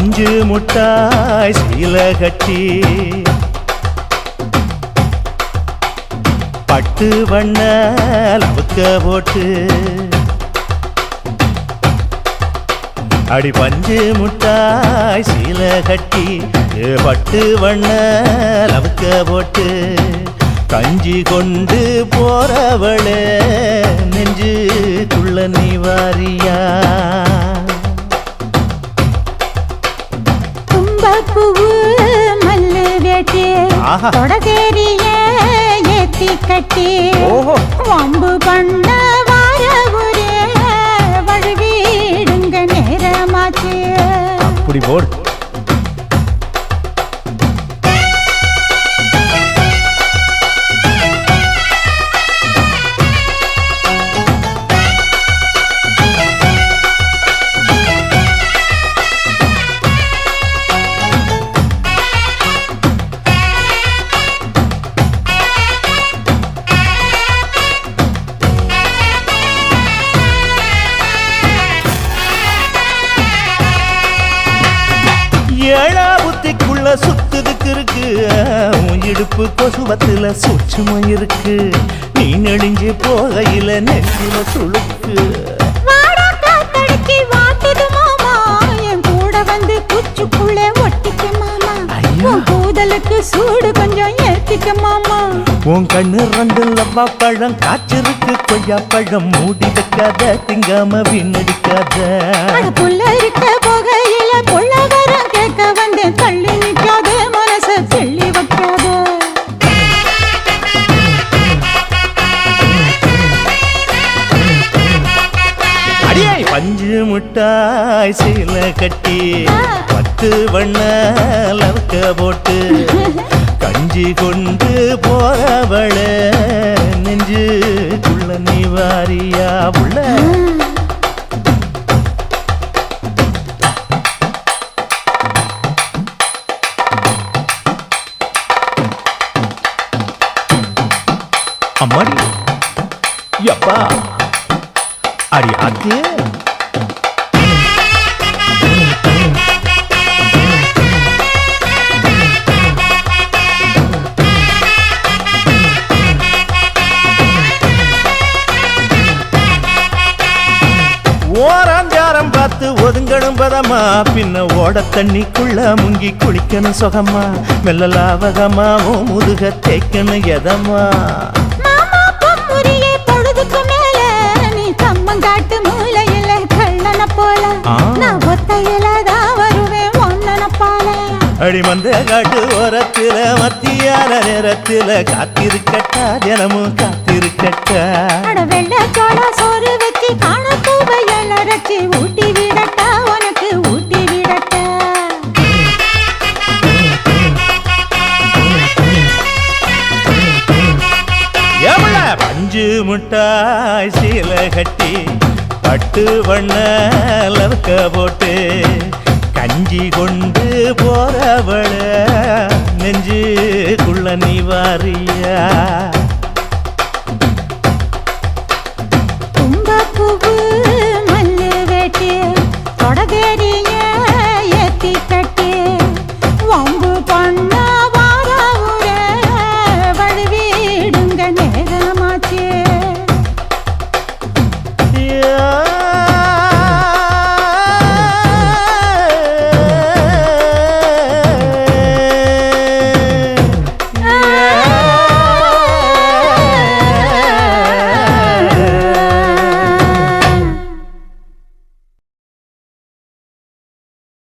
பஞ்சு முட்டாய் சீல கட்டி பட்டு வண்ண லவுக்க போட்டு அடி பஞ்சு முட்டாய் சீல கட்டி பட்டு வண்ண லவுக்க போட்டு கஞ்சி கொண்டு போறவளே நெஞ்சுக்குள்ள நீ வாரியா பூவு மல்லு வேட்டி தொடதேரிய ஏத்தி கட்டி வம்பு பண்ண வார ஒரே வழுவிடுங்க நேரமாச்சு அப்படி போடு ஏழா புத்திக்குள்ள சுத்துதுக்கு இருக்கு இடுப்பு கொசுவத்துல சூட்சமும் இருக்கு நீ நெடுஞ்சு போகையில நெஞ்சில சுழுக்கு என் கூட வந்து குச்சுக்குள்ள ஒட்டிக்க மாமா கூதலுக்கு சூடு கொஞ்சம் ஏத்திக்க மாமா உன் கண்ணு ரெண்டு லவ்வா பழம் காய்ச்சிருக்கு கொய்யா பழம் மூடி வைக்காத திங்காம வீணடிக்காத புள்ள இருக்க போகையில பொள்ளவரம் கேட்க வந்தேன் தள்ளி நிற்காத மனச தெள்ளி வைக்காத அடியே பஞ்சு முட்டாய் சீல கட்டி பத்து வண்ண லவுக்க போட்டு கஞ்சி கொண்டு போறவள நெஞ்சுக்குள்ள நீ வாரியா உள்ள அம்மாடி யப்பா அடி ஆத்தியே ஓராஞ்சாரம் பார்த்து ஒதுங்கணும் பதமா பின்ன ஓட தண்ணிக்குள்ள முங்கி குளிக்கணும் சுகமா மெல்ல லாவகமா முதுக தேய்க்கணும் எதமா காட்டு மூலையில கள்ளன போல நான் ஒத்தையில தான் வருவேன் ஒன்னன போல அடிமந்த காட்டு ஓரத்துல மத்தியான நேரத்துல காத்திருக்கட்டா தினமும் காத்திருக்கட்டா வெள்ள சோள சோறு வச்சு காண பூவையல் அரைச்சி ஊட்டி விடட்டா உனக்கு ஊட்டி விடட்டா எவ்வள பஞ்சு முட்டாய் சீல கட்டி பட்டு வண்ண லவுக்க போட்டு கஞ்சி கொண்டு போறவள நெஞ்சுக்குள்ள நீ வாரியா